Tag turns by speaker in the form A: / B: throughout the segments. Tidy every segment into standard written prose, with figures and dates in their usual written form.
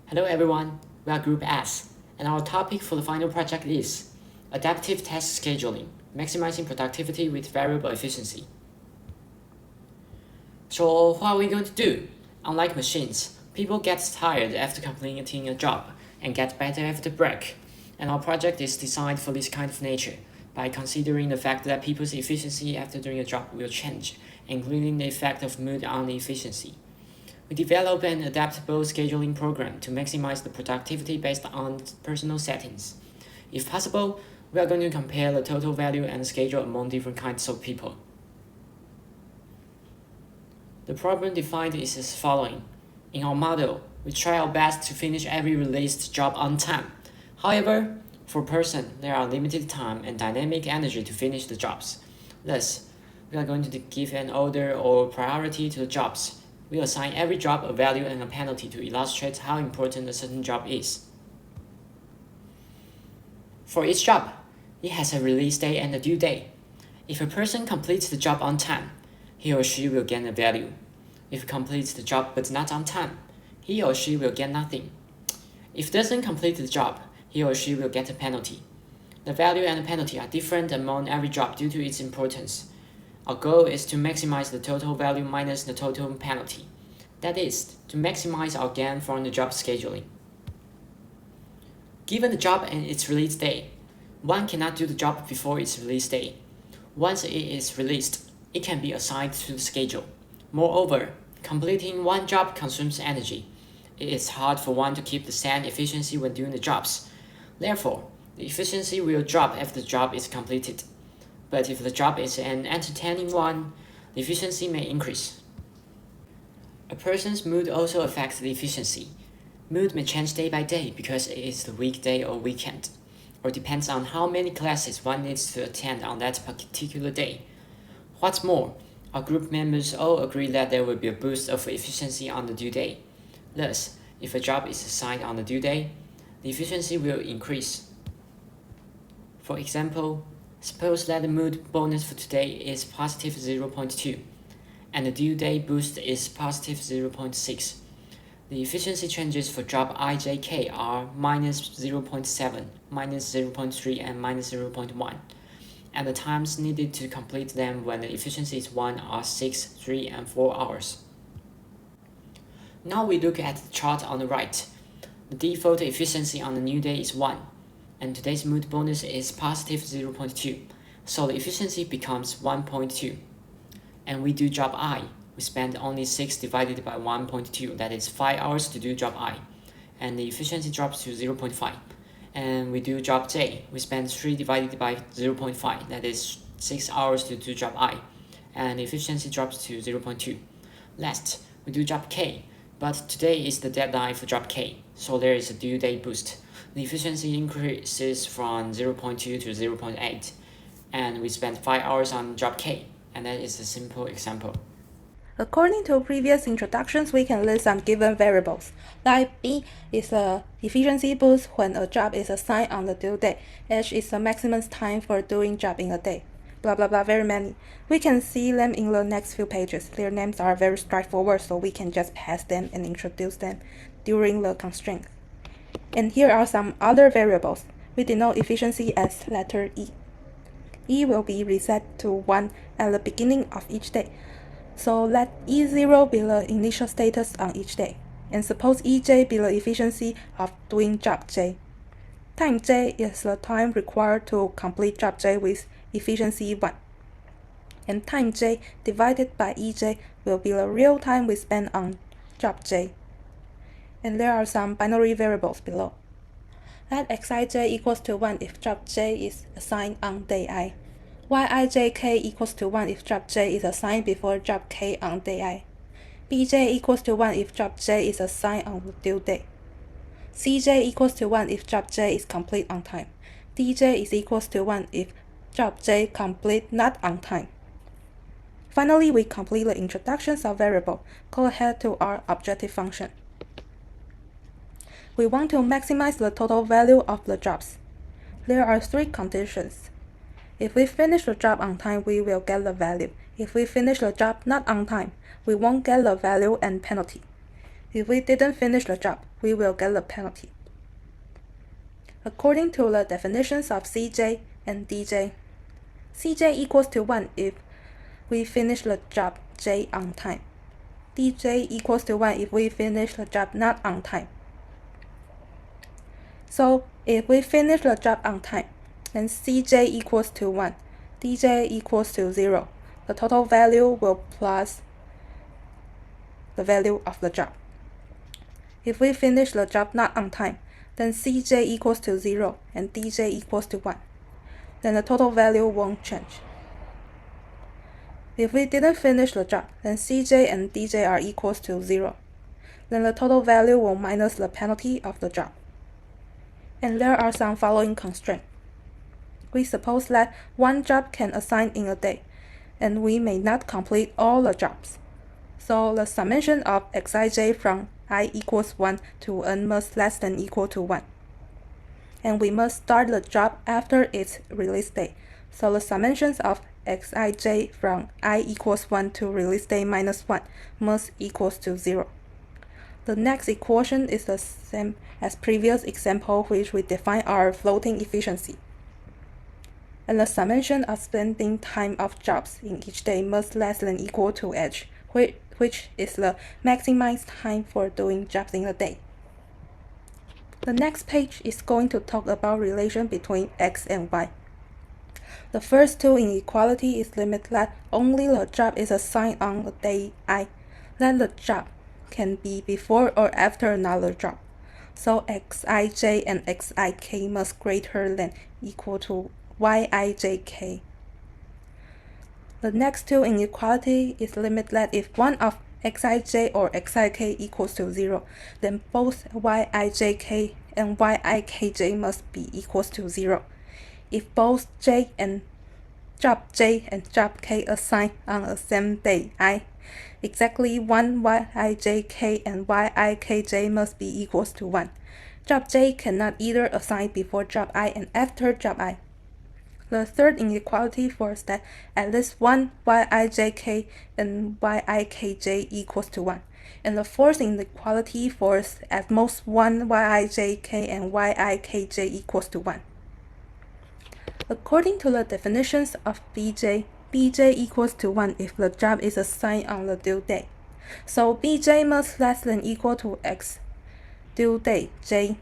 A: Hello everyone, we are Group S, and our topic for the final project is Adaptive Task Scheduling, Maximizing Productivity with Variable Efficiency. So what are we going to do? Unlike machines, people get tired after completing a job and get better after break, and our project is designed for this kind of nature by considering the fact that people's efficiency after doing a job will change, including the effect of mood on the efficiency. We develop an adaptable scheduling program to maximize the productivity based on personal settings. If possible, we are going to compare the total value and schedule among different kinds of people. The problem defined is as following. In our model, we try our best to finish every released job on time. However, for a person, there are limited time and dynamic energy to finish the jobs. Thus, we are going to give an order or priority to the jobs. We assign every job a value and a penalty to illustrate how important a certain job is. For each job, it has a release date and a due date. If a person completes the job on time, he or she will gain a value. If he completes the job but not on time, he or she will get nothing. If doesn't complete the job, he or she will get a penalty. The value and the penalty are different among every job due to its importance. Our goal is to maximize the total value minus the total penalty. That is, to maximize our gain from the job scheduling. Given the job and its release date, one cannot do the job before its release date. Once it is released, it can be assigned to the schedule. Moreover, completing one job consumes energy. It is hard for one to keep the same efficiency when doing the jobs. Therefore, the efficiency will drop after the job is completed. But if the job is an entertaining one, the efficiency may increase. A person's mood also affects the efficiency. Mood may change day by day because it is the weekday or weekend, or depends on how many classes one needs to attend on that particular day. What's more, our group members all agree that there will be a boost of efficiency on the due date. Thus, if a job is assigned on the due date, the efficiency will increase. For example, suppose that the mood bonus for today is positive 0.2, and the due date boost is positive 0.6. The efficiency changes for job IJK are minus 0.7, minus 0.3, and minus 0.1, and the times needed to complete them when the efficiency is 1 are 6, 3, and 4 hours. Now we look at the chart on the right. The default efficiency on the new day is 1, and today's mood bonus is positive 0.2, so the efficiency becomes 1.2. And we do job I. We spend only 6 divided by 1.2, that is 5 hours to do job I, and the efficiency drops to 0.5. And we do job J. We spend 3 divided by 0.5, that is 6 hours to do job I, and the efficiency drops to 0.2. Last, we do job K, but today is the deadline for job K, so there is a due date boost. The efficiency increases from 0.2 to 0.8, and we spend 5 hours on job K, and that is a simple example.
B: According to previous introductions, we can list some given variables. Like B is the efficiency boost when a job is assigned on the due date. H is the maximum time for doing job in a day. Blah blah blah, very many. We can see them in the next few pages. Their names are very straightforward, so we can just pass them and introduce them during the constraint. And here are some other variables. We denote efficiency as letter E. E will be reset to 1 at the beginning of each day. So let E0 be the initial status on each day, and suppose EJ be the efficiency of doing job J. Time J is the time required to complete job J with efficiency 1. And time J divided by EJ will be the real time we spend on job J. And there are some binary variables below. Let Xij equals to 1 if job J is assigned on day I. Yijk equals to 1 if job J is assigned before job K on day I. Bj equals to 1 if job J is assigned on the due date. Cj equals to 1 if job J is complete on time. Dj is equals to 1 if job J complete not on time. Finally, we complete the introductions of variable. Go ahead to our objective function. We want to maximize the total value of the jobs. There are 3 conditions. If we finish the job on time, we will get the value. If we finish the job not on time, we won't get the value and penalty. If we didn't finish the job, we will get the penalty. According to the definitions of CJ and DJ, CJ equals to 1 if we finish the job J on time. DJ equals to 1 if we finish the job not on time. So if we finish the job on time, then CJ equals to 1, DJ equals to 0. The total value will plus the value of the job. If we finish the job not on time, then CJ equals to 0 and DJ equals to 1. Then the total value won't change. If we didn't finish the job, then CJ and DJ are equals to 0. Then the total value will minus the penalty of the job. And there are some following constraints. We suppose that one job can assign in a day, and we may not complete all the jobs. So the summation of xij from I equals 1 to n must less than equal to 1. And we must start the job after its release date. So the summations of xij from I equals 1 to release date minus 1 must equals to 0. The next equation is the same as previous example, which we define our floating efficiency. And the summation of spending time of jobs in each day must less than equal to h, which is the maximized time for doing jobs in a day. The next page is going to talk about relation between x and y. The first two inequality is limit that only the job is assigned on the day I, that the job can be before or after another job. So xij and xik must greater than equal to yijk. The next two inequality is limit that if one of xij or xik equals to 0, then both yijk and yikj must be equals to 0. If both j and job j and job k assign on the same day I, exactly one yijk and yikj must be equals to 1. Job j cannot either assign before job I and after job I. The third inequality force that at least one yijk and yikj equals to 1. And the fourth inequality force at most one yijk and yikj equals to 1. According to the definitions of bj, bj equals to 1 if the job is assigned on the due date. So bj must less than equal to x due date j.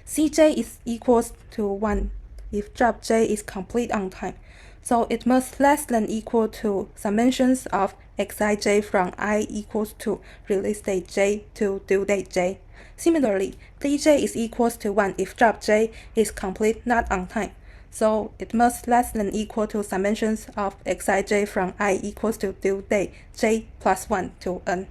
B: Cj is equals to 1 if job j is complete on time. So it must less than equal to summations of xij from I equals to release date j to due date j. Similarly, dj is equals to 1 if job j is complete not on time. So it must less than equal to summations of xij from I equals to due date j plus 1 to n.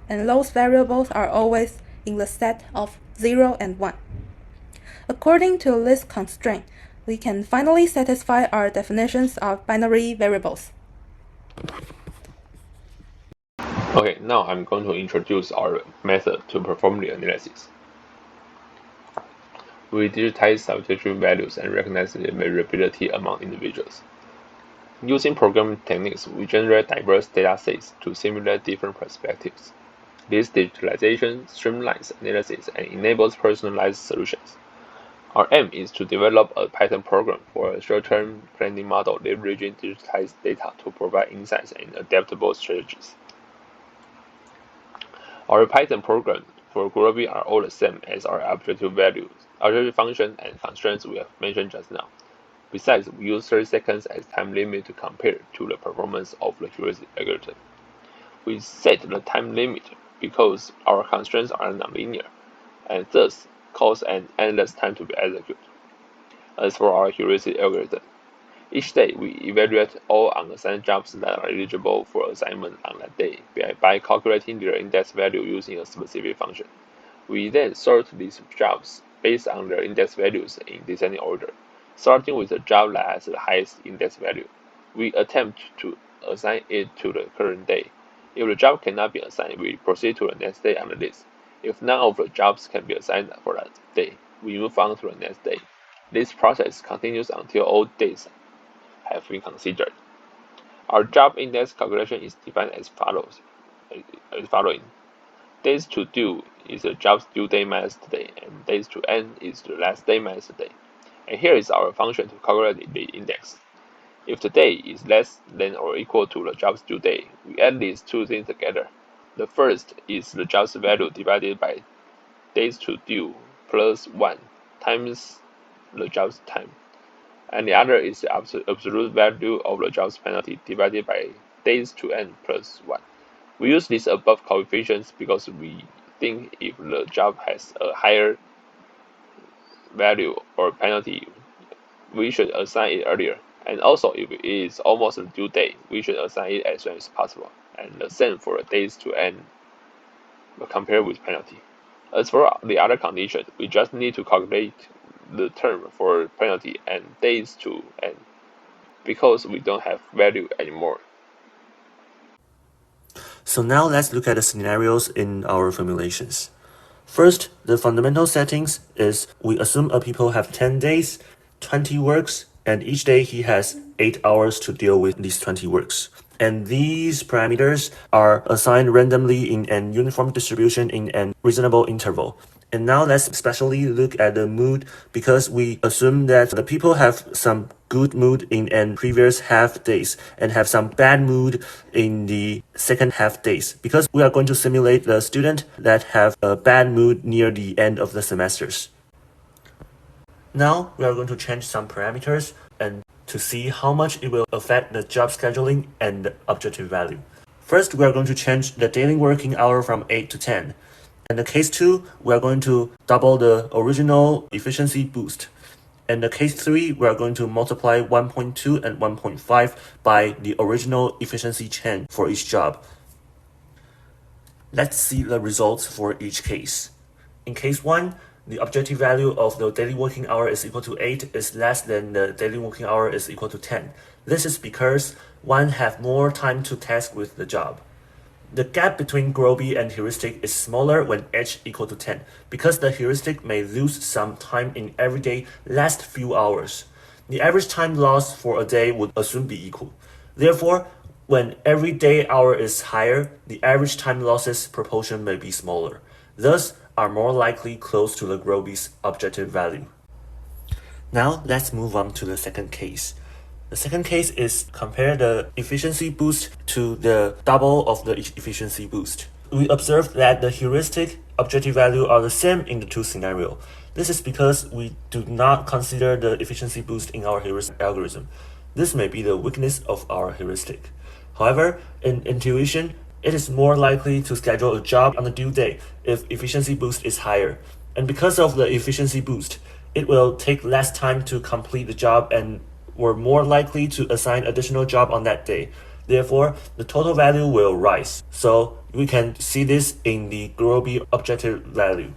B: And those variables are always in the set of 0 and 1. According to this constraint, we can finally satisfy our definitions of binary variables.
C: Okay, now I'm going to introduce our method to perform the analysis. We digitize subjective values and recognize the variability among individuals. Using programming techniques, we generate diverse data sets to simulate different perspectives. This digitalization streamlines analysis and enables personalized solutions. Our aim is to develop a Python program for a short-term planning model leveraging digitized data to provide insights and adaptable strategies. Our Python program for grouping are all the same as our objective values, objective function, and constraints we have mentioned just now. Besides, we use 30 seconds as time limit to compare to the performance of the heuristic algorithm. We set the time limit because our constraints are nonlinear, and thus cause an endless time to be executed. As for our heuristic algorithm, each day we evaluate all unassigned jobs that are eligible for assignment on that day by calculating their index value using a specific function. We then sort these jobs based on their index values in descending order, starting with the job that has the highest index value. We attempt to assign it to the current day. If the job cannot be assigned, we proceed to the next day on the list. If none of the jobs can be assigned for that day, we move on to the next day. This process continues until all days have been considered. Our job index calculation is defined as follows. as following. Days to do is the job's due date minus the day, and days to end is the last day minus the day. And here is our function to calculate the index. If the day is less than or equal to the job's due date, we add these two things together. The first is the job's value divided by days to due plus 1 times the job's time. And the other is the absolute value of the job's penalty divided by days to end plus 1. We use these above coefficients because we think if the job has a higher value or penalty, we should assign it earlier. And also, if it is almost the due date, we should assign it as soon as possible. And the same for the days to end compared with penalty. As for the other condition, we just need to calculate the term for penalty and days to end because we don't have value anymore.
D: So now let's look at the scenarios in our formulations. First, the fundamental settings is we assume a people have 10 days, 20 works, and each day he has 8 hours to deal with these 20 works. And these parameters are assigned randomly in an uniform distribution in an reasonable interval. And now let's especially look at the mood because we assume that the people have some good mood in an previous half days and have some bad mood in the second half days because we are going to simulate the student that have a bad mood near the end of the semesters. Now we are going to change some parameters and to see how much it will affect the job scheduling and the objective value. First, we are going to change the daily working hour from 8 to 10. In the case 2, we are going to double the original efficiency boost. In the case 3, we are going to multiply 1.2 and 1.5 by the original efficiency change for each job. Let's see the results for each case. In case 1, the objective value of the daily working hour is equal to 8 is less than the daily working hour is equal to 10. This is because 1 have more time to task with the job. The gap between Groby and heuristic is smaller when h equal to 10 because the heuristic may lose some time in everyday last few hours. The average time lost for a day would assume be equal. Therefore, when every day hour is higher, the average time losses proportion may be smaller, thus are more likely close to the Groby's objective value. Now let's move on to the second case. The second case is compare the efficiency boost to the double of the efficiency boost. We observed that the heuristic objective value are the same in the two scenarios. This is because we do not consider the efficiency boost in our heuristic algorithm. This may be the weakness of our heuristic. However, in intuition, it is more likely to schedule a job on the due date if efficiency boost is higher. And because of the efficiency boost, it will take less time to complete the job and we're more likely to assign additional job on that day. Therefore, the total value will rise. So we can see this in the Groby objective value.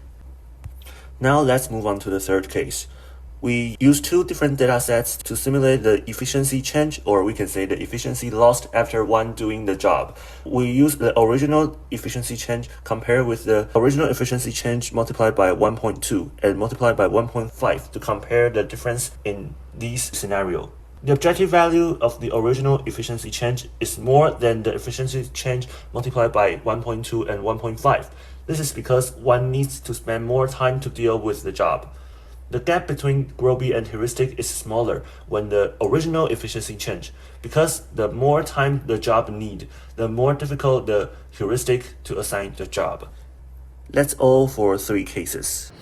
D: Now let's move on to the third case. We use two different data sets to simulate the efficiency change, or we can say the efficiency lost after one doing the job. We use the original efficiency change compared with the original efficiency change multiplied by 1.2 and multiplied by 1.5 to compare the difference in these scenarios. The objective value of the original efficiency change is more than the efficiency change multiplied by 1.2 and 1.5. This is because one needs to spend more time to deal with the job. The gap between Groby and heuristic is smaller when the original efficiency change, because the more time the job need, the more difficult the heuristic to assign the job. That's all for 3 cases.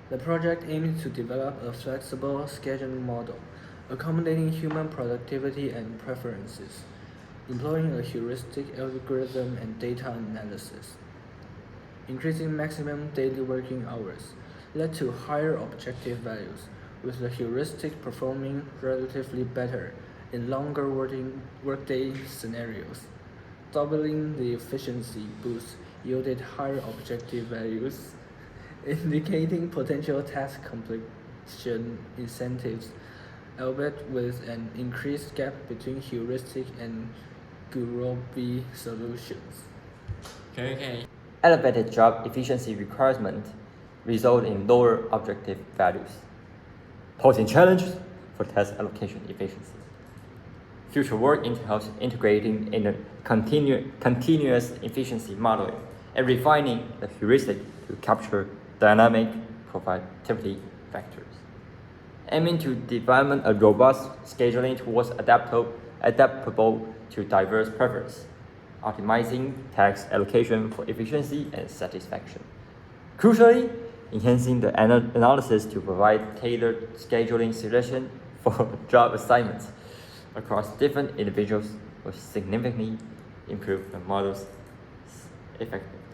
E: The project aims to develop a flexible scheduling model, accommodating human productivity and preferences, employing a heuristic algorithm and data analysis. Increasing maximum daily working hours led to higher objective values, with the heuristic performing relatively better in longer workday scenarios. Doubling the efficiency boost yielded higher objective values, indicating potential task completion incentives, albeit with an increased gap between heuristic and Groby solutions.
A: Okay.
F: Elevated job efficiency requirements result in lower objective values, posing challenges for task allocation efficiency. Future work entails integrating in a continuous efficiency modeling and refining the heuristic to capture dynamic productivity factors, aiming to develop a robust scheduling towards adaptable to diverse preference, optimizing task allocation for efficiency and satisfaction. Crucially, enhancing the analysis to provide tailored scheduling suggestions for job assignments across different individuals will significantly improve the model's effectiveness.